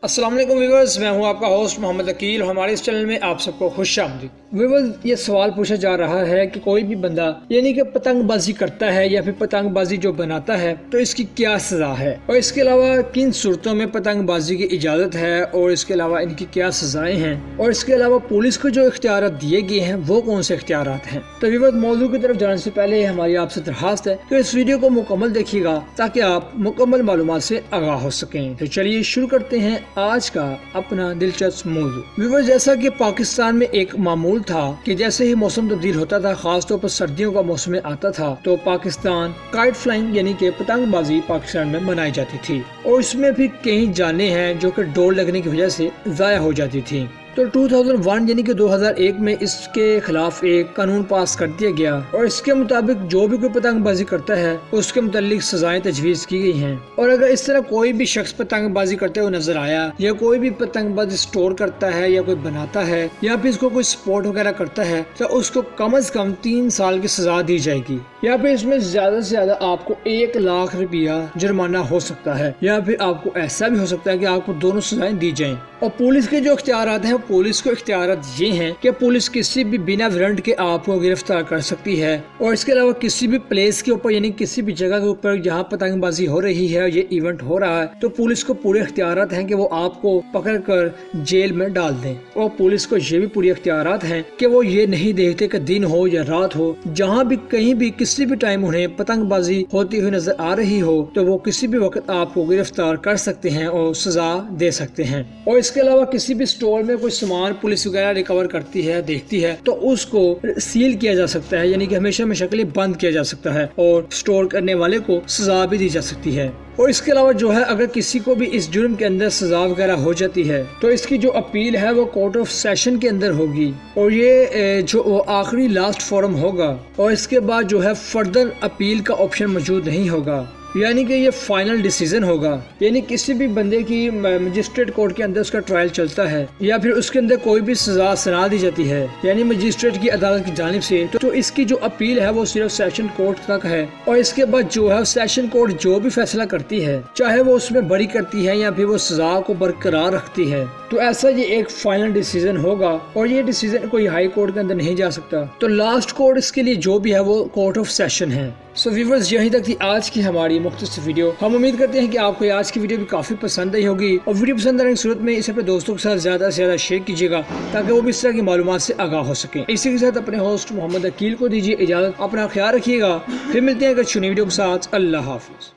अस्सलाम वालेकुम व्यूअर्स, मैं हूं आपका होस्ट मोहम्मद अकील। हमारे इस चैनल में आप सबको खुश आमदीद। व्यूअर्स, ये सवाल पूछा जा रहा है कि कोई भी बंदा यानी कि पतंगबाजी करता है या फिर पतंगबाजी जो बनाता है तो इसकी क्या सजा है, और इसके अलावा किन सूरतों में पतंगबाजी की इजाज़त है, और इसके अलावा इनकी क्या सजाएं हैं, और इसके अलावा पुलिस को जो इख्तियार दिए गए हैं वो कौन से इख्तियार हैं। तो व्यूअर्स, मौजू की तरफ जाने से पहले हमारी आपसे दरखास्त है कि इस वीडियो को मुकम्मल देखिएगा ताकि आप मुकम्मल मालूमात से आगाह हो सकें। तो चलिए शुरू करते हैं आज का अपना दिलचस्प मौजू। व्यूअर्स, जैसा कि पाकिस्तान में एक मामूल था कि जैसे ही मौसम तब्दील होता था, खास तौर पर सर्दियों का मौसम आता था, तो पाकिस्तान काइट फ्लाइंग यानी कि पतंगबाजी पाकिस्तान में मनाई जाती थी, और इसमें भी कई जानें हैं जो कि डोर लगने की वजह से ज़ाया हो जाती थी। तो 2001 यानी कि 2001 में इसके खिलाफ एक कानून पास कर दिया गया, और इसके मुताबिक जो भी कोई पतंगबाजी करता है उसके मुतालिक सजाएं तजवीज़ की गई हैं। और अगर इस तरह कोई भी शख्स पतंगबाजी करते हुए नजर आया, या कोई भी पतंगबाजी स्टोर करता है, या कोई बनाता है, या फिर इसको कोई स्पोर्ट वगैरह करता है, तो उसको कम से कम 3 साल की सजा दी जाएगी, या फिर इसमें ज्यादा से ज्यादा आपको 1 लाख रुपया जुर्माना हो सकता है, या फिर आपको ऐसा भी हो सकता है कि आपको दोनों सजाएं दी जाएं। और पुलिस के जो इख्तियारात हैं, पुलिस को इख्तियारात ये हैं कि पुलिस किसी भी बिना वारंट के आपको गिरफ्तार कर सकती है, और इसके अलावा किसी भी प्लेस के ऊपर यानी किसी भी जगह के ऊपर जहाँ पतंगबाजी हो रही है, ये इवेंट हो रहा है, तो पुलिस को पूरे इख्तियारात हैं कि वो आपको पकड़ कर जेल में डाल दें। और पुलिस को ये भी पूरे इख्तियारात हैं कि वो ये नहीं देखते कि दिन हो या रात हो, जहाँ भी कहीं भी किसी भी टाइम उन्हें पतंगबाजी होती हुई नजर आ रही हो तो वो किसी भी वक्त आपको गिरफ्तार कर सकते हैं और सजा दे सकते हैं। और इसके अलावा किसी भी स्टोर में कोई सामान पुलिस वगैरह रिकवर करती है, देखती है, तो उसको सील किया जा सकता है, यानी कि हमेशा हमेशा के लिए बंद किया जा सकता है, और स्टोर करने वाले को सजा भी दी जा सकती है। और इसके अलावा जो है, अगर किसी को भी इस जुर्म के अंदर सजा वगैरह हो जाती है तो इसकी जो अपील है वो कोर्ट ऑफ सेशन के अंदर होगी, और ये जो आखिरी लास्ट फोरम होगा, और इसके बाद जो है फर्दर अपील का ऑप्शन मौजूद नहीं होगा, यानी कि ये फाइनल डिसीजन होगा। यानी किसी भी बंदे की मजिस्ट्रेट कोर्ट के अंदर उसका ट्रायल चलता है, या फिर उसके अंदर कोई भी सजा सुना दी जाती है यानी मजिस्ट्रेट की अदालत की जानिब से, तो इसकी जो अपील है वो सिर्फ सेशन कोर्ट तक है। और इसके बाद जो है सेशन कोर्ट जो भी फैसला करती है, चाहे वो उसमें बरी करती है या फिर वो सजा को बरकरार रखती है, तो ऐसा ये एक फाइनल डिसीजन होगा, और ये डिसीजन कोई हाई कोर्ट के अंदर नहीं जा सकता। तो लास्ट कोर्ट इसके लिए जो भी है वो कोर्ट ऑफ सेशन है। सो व्यूअर्स, यहीं तक थी आज की हमारी मुख्तसर वीडियो। हम उम्मीद करते हैं कि आपको आज की वीडियो भी काफी पसंद आई होगी, और वीडियो पसंद आने की सूरत में इसे अपने दोस्तों के साथ ज्यादा से ज्यादा शेयर कीजिएगा ताकि वो भी इस तरह की मालूमात से आगाह हो सके। इसी के साथ अपने होस्ट मोहम्मद अकील को दीजिए इजाजत। अपना ख्याल रखिएगा, फिर मिलते हैं एक अच्छी वीडियो के साथ। अल्लाह हाफिज।